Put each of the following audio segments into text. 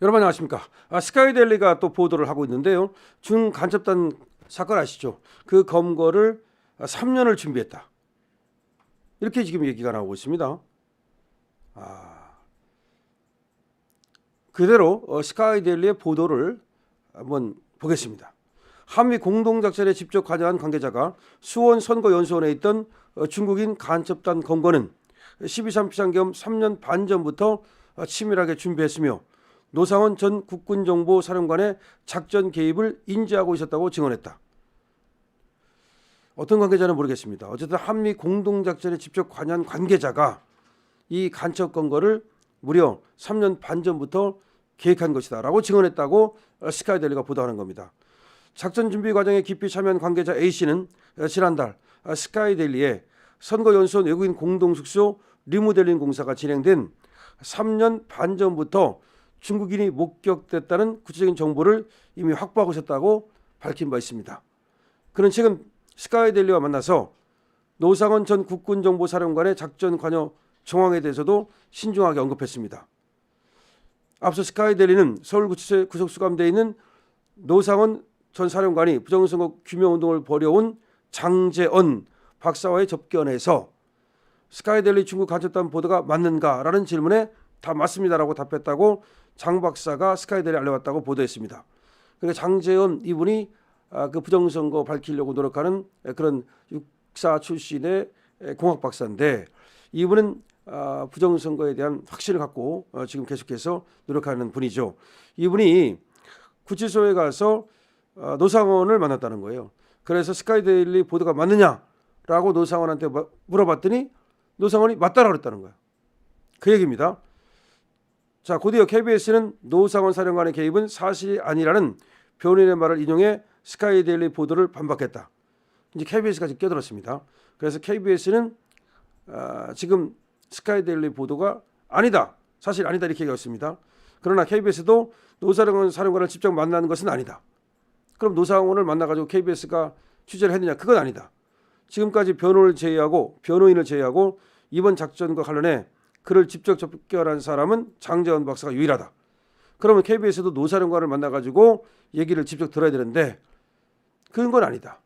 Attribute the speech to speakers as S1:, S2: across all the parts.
S1: 여러분 안녕하십니까? 스카이데일리가 또 보도를 하고 있는데요. 중간첩단 사건 아시죠? 그 검거를 3년을 준비했다. 이렇게 지금 얘기가 나오고 있습니다. 그대로 스카이데일리의 보도를 한번 보겠습니다. 한미 공동작전에 직접 관여한 관계자가 수원 선거연수원에 있던 중국인 간첩단 검거는 12.3 비상계엄 3년 반 전부터 치밀하게 준비했으며 노상원 전 국군정보사령관의 작전 개입을 인지하고 있었다고 증언했다. 어떤 관계자는 모르겠습니다. 어쨌든 한미 공동작전에 직접 관여한 관계자가 이 간첩 검거를 무려 3년 반 전부터 계획한 것이다 라고 증언했다고 스카이데일리가 보도하는 겁니다. 작전 준비 과정에 깊이 참여한 관계자 A씨는 지난달 스카이데일리에 선거연수원 외국인 공동숙소 리모델링 공사가 진행된 3년 반 전부터 중국인이 목격됐다는 구체적인 정보를 이미 확보하고 있었다고 밝힌 바 있습니다. 그는 최근 스카이데일리와 만나서 노상원 전 국군정보사령관의 작전 관여 정황에 대해서도 신중하게 언급했습니다. 앞서 스카이데일리는 서울구치소에 구속수감되어 있는 노상원 전 사령관이 부정선거 규명운동을 벌여온 장제언 박사와의 접견에서 스카이데일리 중국 간첩단 보도가 맞는가라는 질문에 다 맞습니다라고 답했다고 장 박사가 스카이데일리에 알려왔다고 보도했습니다. 그러니까 장제언 이분이 그 부정선거 밝히려고 노력하는 그런 육사 출신의 공학 박사인데 이분은 부정선거에 대한 확신을 갖고 지금 계속해서 노력하는 분이죠. 이분이 구치소에 가서 노상원을 만났다는 거예요. 그래서 스카이데일리 보도가 맞느냐라고 노상원한테 물어봤더니 노상원이 맞다라고 그랬다는 거예요. 그 얘기입니다. 자, 곧이어 KBS는 노상원 사령관의 개입은 사실이 아니라는 변호인의 말을 인용해 스카이데일리 보도를 반박했다. 이제 KBS가 지금 끼어들었습니다. 그래서 KBS는 지금 스카이데일리 보도가 아니다, 사실 아니다 이렇게 얘기했습니다. 그러나 KBS도 노상원 사령관을 직접 만나는 것은 아니다. 그럼 노상원을 만나가지고 KBS가 취재를 했느냐? 그건 아니다. 지금까지 변호인을 제외하고 이번 작전과 관련해 그를 직접 접견한 사람은 장제원 박사가 유일하다. 그러면 KBS도 노사령관을 만나가지고 얘기를 직접 들어야 되는데 그런 건 아니다.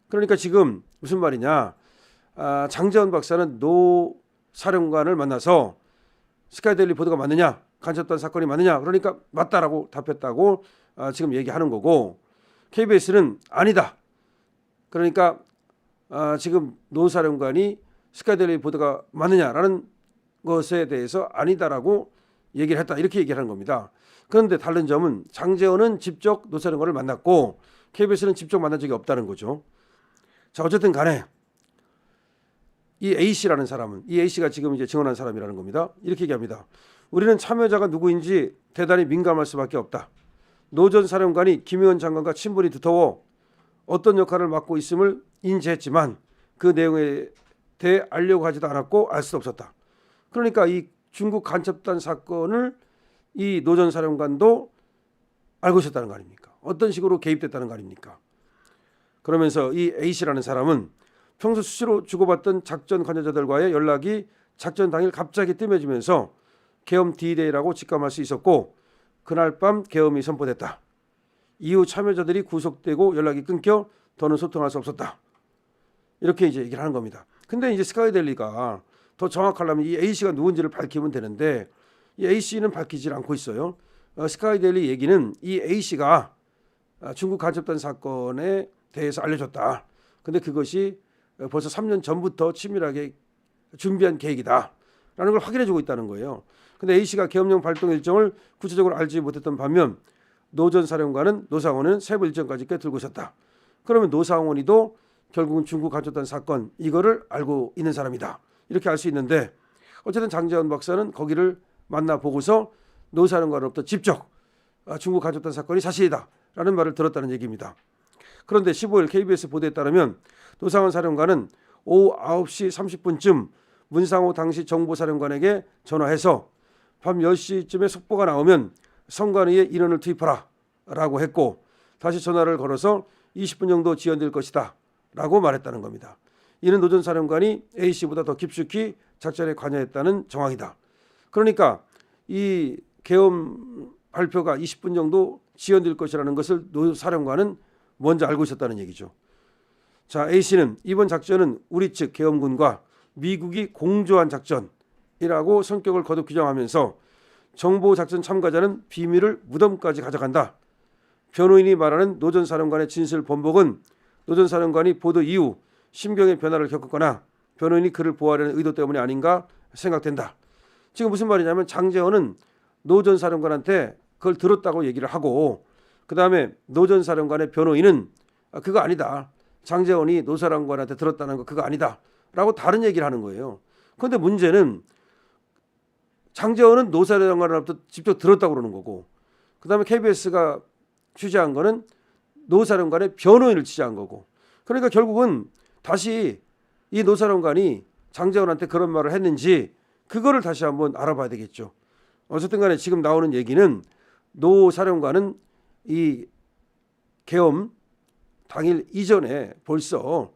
S1: 그러니까 지금 무슨 말이냐? 장제원 박사는 노 사령관을 만나서 스카이데일리 보도가 맞느냐? 간첩단 사건이 맞느냐? 그러니까 맞다라고 답했다고 지금 얘기하는 거고 KBS는 아니다. 그러니까 지금 노 사령관이 스카이데일리 보도가 맞느냐라는 것에 대해서 아니다라고 얘기를 했다 이렇게 얘기하는 겁니다. 그런데 다른 점은 장제원은 직접 노 사령관을 만났고 KBS는 직접 만난 적이 없다는 거죠. 자, 어쨌든 간에 이 A씨라는 사람은 이 A씨가 지금 이제 증언한 사람이라는 겁니다. 이렇게 얘기합니다. 우리는 참여자가 누구인지 대단히 민감할 수밖에 없다. 노 전 사령관이 김의원 장관과 친분이 두터워 어떤 역할을 맡고 있음을 인지했지만 그 내용에 대해 알려고 하지도 않았고 알 수도 없었다. 그러니까 이 중국 간첩단 사건을 이 노 전 사령관도 알고 있었다는 거 아닙니까? 어떤 식으로 개입됐다는 거 아닙니까? 그러면서 이 A씨라는 사람은 평소 수시로 주고받던 작전 관여자들과의 연락이 작전 당일 갑자기 뜸해지면서 계엄 D-Day라고 직감할 수 있었고 그날 밤 계엄이 선포됐다. 이후 참여자들이 구속되고 연락이 끊겨 더는 소통할 수 없었다. 이렇게 이제 얘기를 하는 겁니다. 근데 이제 스카이데일리가 더 정확하려면 이 A씨가 누군지를 밝히면 되는데 이 A씨는 밝히질 않고 있어요. 스카이데일리 얘기는 이 A씨가 중국 간첩단 사건에 대해서 알려줬다. 근데 그것이 벌써 3년 전부터 치밀하게 준비한 계획이다 라는 걸 확인해 주고 있다는 거예요. 근데 A씨가 계엄령 발동 일정을 구체적으로 알지 못했던 반면 노 전 사령관은 노상원은 세부 일정까지 꿰뚫고 있었다. 그러면 노상원이도 결국은 중국 간첩단 사건 이거를 알고 있는 사람이다. 이렇게 알 수 있는데 어쨌든 장제원 박사는 거기를 만나보고서 노 사령관으로부터 직접 중국 간첩단 사건이 사실이다 라는 말을 들었다는 얘기입니다. 그런데 15일 KBS 보도에 따르면 노상원 사령관은 오후 9시 30분쯤 문상호 당시 정보사령관에게 전화해서 밤 10시쯤에 속보가 나오면 성관위에 인원을 투입하라 라고 했고 다시 전화를 걸어서 20분 정도 지연될 것이다 라고 말했다는 겁니다. 이는 노 전 사령관이 A씨보다 더 깊숙이 작전에 관여했다는 정황이다. 그러니까 이 계엄 발표가 20분 정도 지연될 것이라는 것을 노 사령관은 먼저 알고 있었다는 얘기죠. 자, A씨는 이번 작전은 우리 측 계엄군과 미국이 공조한 작전이라고 성격을 거듭 규정하면서 정보작전 참가자는 비밀을 무덤까지 가져간다. 변호인이 말하는 노 전 사령관의 진실 번복은 노 전 사령관이 보도 이후 심경의 변화를 겪었거나 변호인이 그를 보호하려는 의도 때문이 아닌가 생각된다. 지금 무슨 말이냐면 장제원은 노 전 사령관한테 그걸 들었다고 얘기를 하고 그 다음에 노 전 사령관의 변호인은 그거 아니다. 장제원이 노 사령관한테 들었다는 거 그거 아니다. 라고 다른 얘기를 하는 거예요. 그런데 문제는 장제원은 노 사령관으로부터 직접 들었다고 그러는 거고 그 다음에 KBS가 취재한 거는 노 사령관의 변호인을 취재한 거고 그러니까 결국은 다시 이 노 사령관이 장제원한테 그런 말을 했는지 그거를 다시 한번 알아봐야 되겠죠. 어쨌든 간에 지금 나오는 얘기는 노 사령관은 이 계엄 당일 이전에 벌써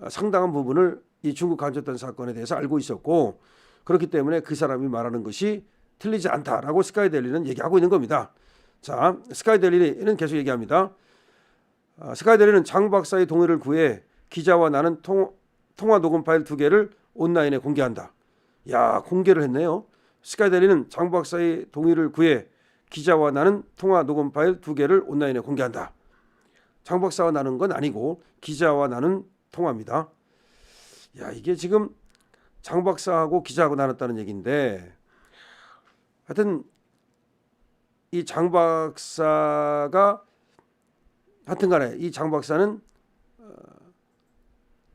S1: 상당한 부분을 이 중국 간첩단 사건에 대해서 알고 있었고 그렇기 때문에 그 사람이 말하는 것이 틀리지 않다라고 스카이데일리는 얘기하고 있는 겁니다. 자, 스카이데일리는 계속 얘기합니다. 스카이데일리는 장 박사의 동의를 구해 기자와 나는 통화 녹음 파일 2개를 온라인에 공개한다. 야, 공개를 했네요. 스카이데일리는 장 박사의 동의를 구해 기자와 나는 통화 녹음 파일 2개를 온라인에 공개한다. 장 박사와 나눈 건 아니고 기자와 나눈 통화입니다. 야, 이게 지금 장 박사하고 기자하고 나눴다는 얘기인데 하여튼 이 장 박사가 하여튼 간에 이 장 박사는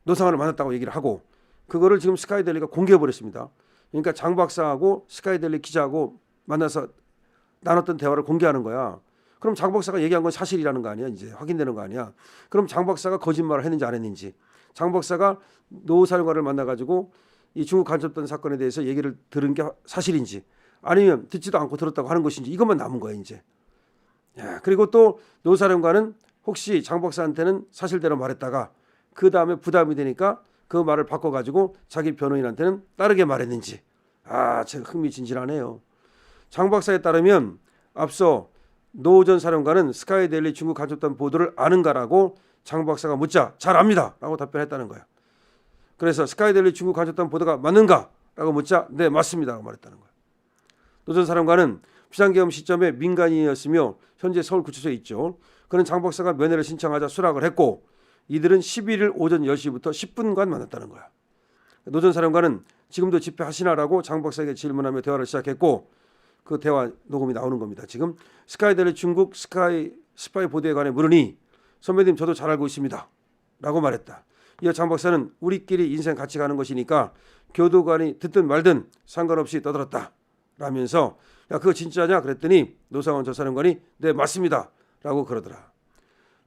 S1: 노상원을 만났다고 얘기를 하고 그거를 지금 스카이데일리가 공개해버렸습니다. 그러니까 장 박사하고 스카이데일리 기자하고 만나서 나눴던 대화를 공개하는 거야. 그럼 장 박사가 얘기한 건 사실이라는 거 아니야? 이제 확인되는 거 아니야? 그럼 장 박사가 거짓말을 했는지 안 했는지 장 박사가 노 사령관을 만나가지고 이 중국 간첩단 사건에 대해서 얘기를 들은 게 사실인지 아니면 듣지도 않고 들었다고 하는 것인지 이것만 남은 거야 이제. 야, 그리고 또 노 사령관은 혹시 장 박사한테는 사실대로 말했다가 그 다음에 부담이 되니까 그 말을 바꿔가지고 자기 변호인한테는 다르게 말했는지 참 흥미진진하네요. 장 박사에 따르면 앞서 노 전 사령관은 스카이데일리 중국 간첩단 보도를 아는가라고 장 박사가 묻자 잘 압니다 라고 답변했다는 거야. 그래서 스카이데일리 중국 간첩단 보도가 맞는가? 라고 묻자 네 맞습니다 라고 말했다는 거야. 노 전 사령관은 비상계엄 시점에 민간인이었으며 현재 서울구치소에 있죠. 그는 장 박사가 면회를 신청하자 수락을 했고 이들은 11일 오전 10시부터 10분간 만났다는 거야. 노 전 사령관은 지금도 집회하시나라고 장 박사에게 질문하며 대화를 시작했고 그 대화 녹음이 나오는 겁니다. 지금 스카이데일리 중국 스파이 보도에 관해 물으니 선배님 저도 잘 알고 있습니다 라고 말했다. 이어 장 박사는 우리끼리 인생 같이 가는 것이니까 교도관이 듣든 말든 상관없이 떠들었다 라면서 야 그거 진짜냐 그랬더니 노상원 전 사령관이 네 맞습니다 라고 그러더라.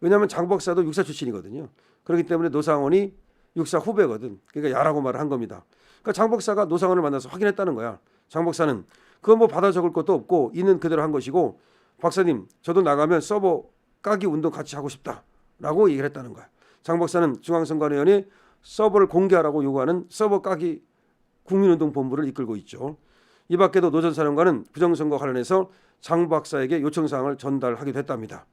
S1: 왜냐하면 장 박사도 육사 출신이거든요. 그렇기 때문에 노상원이 육사 후배거든. 그러니까 야라고 말을 한 겁니다. 그러니까 장 박사가 노상원을 만나서 확인했다는 거야. 장 박사는 그건 뭐 받아 적을 것도 없고 있는 그대로 한 것이고 박사님 저도 나가면 서버 까기 운동 같이 하고 싶다라고 얘기를 했다는 거야. 장 박사는 중앙선관위원회 서버를 공개하라고 요구하는 서버 까기 국민운동본부를 이끌고 있죠. 이 밖에도 노 전 사령관은 부정선거 관련해서 장 박사에게 요청사항을 전달하기도 했답니다.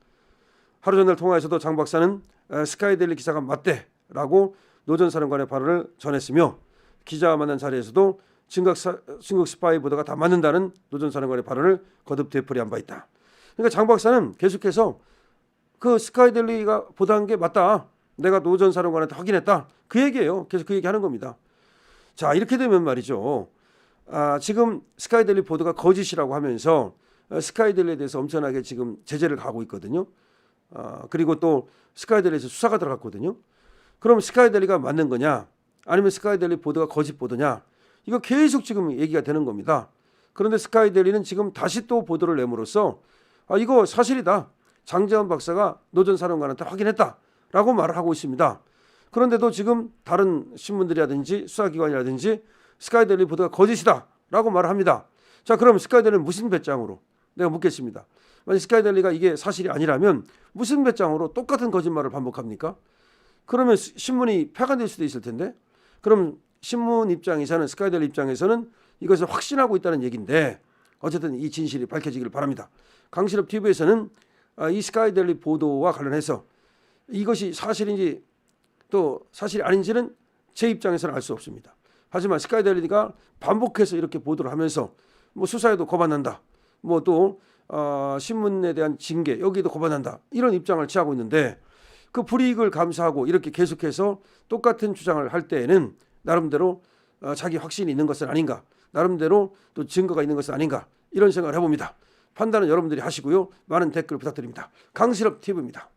S1: 하루 전날 통화에서도 장 박사는 스카이데일리 기사가 맞대라고 노 전 사령관의 발언을 전했으며 기자와 만난 자리에서도 중국 스파이 보도가 다 맞는다는 노 전 사령관의 발언을 거듭 되풀이한 바 있다. 그러니까 장 박사는 계속해서 그 스카이데일리가 보도한 게 맞다. 내가 노 전 사령관한테 확인했다. 그 얘기예요. 계속 그 얘기하는 겁니다. 자 이렇게 되면 말이죠. 지금 스카이데일리 보도가 거짓이라고 하면서 스카이데일리에 대해서 엄청나게 지금 제재를 가하고 있거든요. 그리고 또 스카이데일리에서 수사가 들어갔거든요. 그럼 스카이데일리가 맞는 거냐? 아니면 스카이데일리 보도가 거짓 보도냐? 이거 계속 지금 얘기가 되는 겁니다. 그런데 스카이데일리는 지금 다시 또 보도를 내므로써 이거 사실이다. 장제원 박사가 노 전 사령관한테 확인했다라고 말을 하고 있습니다. 그런데도 지금 다른 신문들이라든지 수사기관이라든지 스카이데일리 보도가 거짓이다라고 말을 합니다. 자 그럼 스카이데일리는 무슨 배짱으로? 내가 묻겠습니다. 만약 스카이데일리가 이게 사실이 아니라면 무슨 배짱으로 똑같은 거짓말을 반복합니까? 그러면 신문이 폐간될 수도 있을 텐데 그럼 신문 입장에서는 스카이데일리 입장에서는 이것을 확신하고 있다는 얘기인데 어쨌든 이 진실이 밝혀지기를 바랍니다. 강신업 TV에서는 이 스카이델리 보도와 관련해서 이것이 사실인지 또 사실이 아닌지는 제 입장에서는 알 수 없습니다. 하지만 스카이델리가 반복해서 이렇게 보도를 하면서 뭐 수사에도 거부한다, 뭐 또 신문에 대한 징계 여기도 거부한다 이런 입장을 취하고 있는데 그 불이익을 감수하고 이렇게 계속해서 똑같은 주장을 할 때에는 나름대로 자기 확신이 있는 것은 아닌가, 나름대로 또 증거가 있는 것은 아닌가 이런 생각을 해봅니다. 판단은 여러분들이 하시고요. 많은 댓글 부탁드립니다. 강신업 TV입니다.